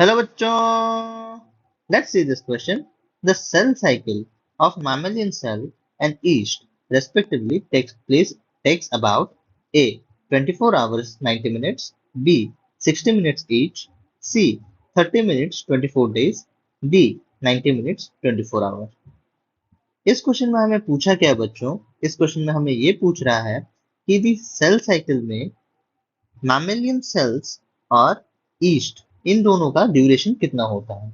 Hello बच्चों, let's see this question. The cell cycle of mammalian cell and yeast respectively takes about A 24 hours 90 minutes, B 60 minutes each, C 30 minutes 24 days, D 90 minutes 24 hours. इस question में हमें पूछा क्या है बच्चों? इस question में हमें ये पूछ रहा है कि दी सेल साइकिल में मैमेलियन सेल्स और ईस्ट इन दोनों का ड्यूरेशन कितना होता है।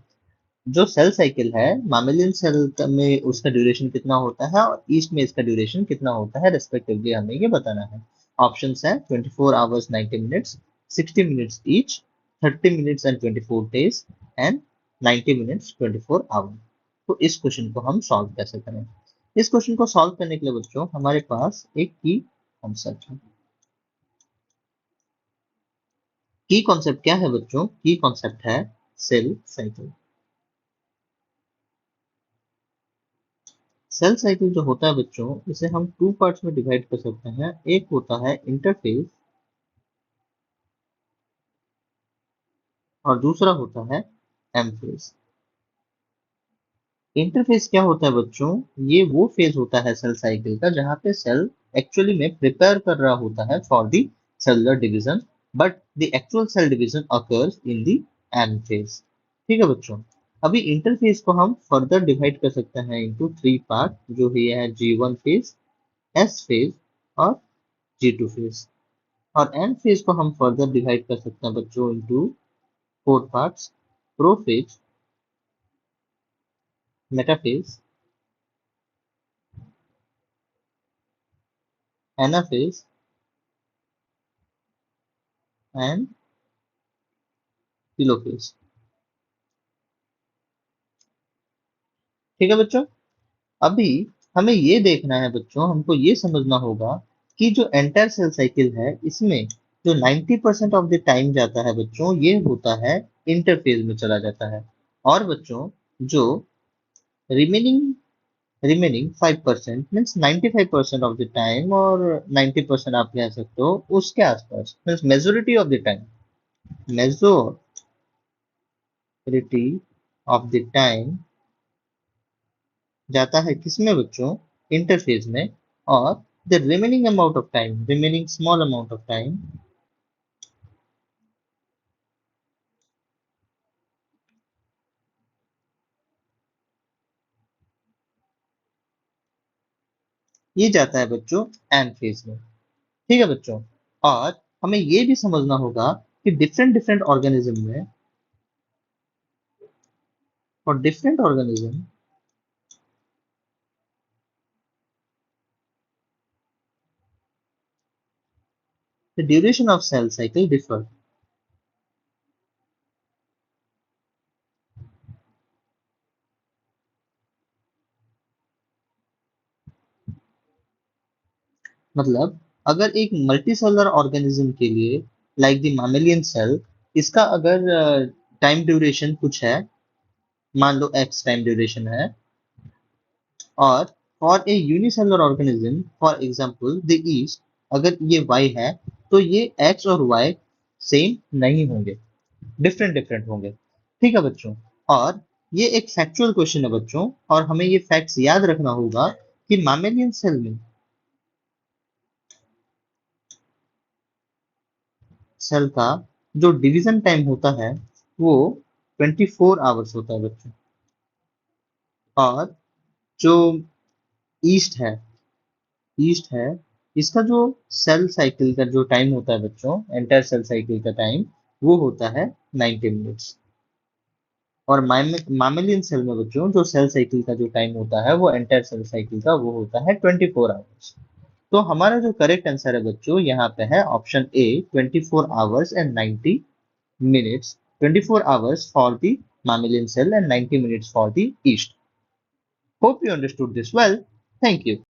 जो सेल साइकिल है मैमेलियन सेल में उसका ड्यूरेशन कितना होता है और ईस्ट में इसका ड्यूरेशन कितना होता है रेस्पेक्टिवली हमें ये बताना है। ऑप्शंस है 24 hours 90 minutes, 60 minutes each, 30 minutes and 24 days and 90 minutes 24 hour. तो इस क्वेश्चन को हम सॉल्व कैसे करें? इस क्वेश्चन को सॉल्व करने के लिए बच्चों हमारे पास एक की कॉन्सेप्ट है। की कॉन्सेप्ट क्या है बच्चों? की कॉन्सेप्ट है सेल साइकिल। सेल साइकिल जो होता है बच्चों इसे हम टू पार्ट्स में डिवाइड कर सकते हैं। एक होता है इंटरफेज और दूसरा होता है एम फेज। इंटरफेज क्या होता है बच्चों? ये वो फेज होता है सेल साइकिल का जहां पे सेल एक्चुअली में प्रिपेयर कर रहा होता है for the cellular division, but the actual cell division occurs in the M phase. ठीक है बच्चों, अभी इंटरफेज को हम फर्दर डिवाइड कर सकते हैं इनटू थ्री पार्ट, जो है G1 फेज, एस फेज और G2 फेज। और एंड फेज को हम फर्दर डिवाइड कर सकते हैं बच्चों into four parts, prophase, metaphase, anaphase and telophase. ठीक है बच्चों, अभी हमें ये देखना है बच्चों, हमको ये समझना होगा कि जो एंटायर सेल साइकिल है इसमें जो 90% ऑफ द टाइम जाता है बच्चों ये होता है इंटरफेज में चला जाता है। और बच्चों जो remaining remaining 5% means 95% of the time, और 90% आप कह सकते हो उसके आसपास, means majority of the time, majority of the time जाता है किसमें बच्चों? इंटरफेज में। और the remaining amount of time, remaining small amount of time ये जाता है बच्चों एंड फेज में। ठीक है बच्चों, और हमें ये भी समझना होगा कि डिफरेंट डिफरेंट ऑर्गेनिज्म में, और different organism the duration of cell cycle differ. मतलब अगर एक मल्टीसेलुलर ऑर्गेनिज्म के लिए लाइक द मैमेलियन सेल, इसका अगर टाइम ड्यूरेशन कुछ है, मान लो एक्स टाइम ड्यूरेशन है, और for a unicellular organism for example the east अगर ये वाई है, तो ये एक्स और वाई सेम नहीं होंगे, डिफरेंट डिफरेंट होंगे। ठीक है बच्चों, और ये एक फैक्चुअल क्वेश्चन है बच्चों, और हमें ये फैक्ट्स याद रखना होगा कि मैमेलियन सेल में सेल का जो डिवीजन टाइम होता है वो 24 आवर्स होता है बच्चों। और जो ईस्ट है ईस्ट है इसका जो सेल साइकिल का जो टाइम होता है बच्चों, एंटायर सेल साइकिल का टाइम वो होता है 90 मिनट्स। और मामेलियन सेल में बच्चों जो सेल साइकिल का जो टाइम होता है वो एंटायर सेल साइकिल का वो होता है 24 आवर्स। तो हमारा जो करेक्ट आंसर है बच्चों यहाँ पे है option A 24 hours and 90 minutes, 24 hours for the mammalian cell and 90 minutes for the yeast. Hope you understood this well. Thank you.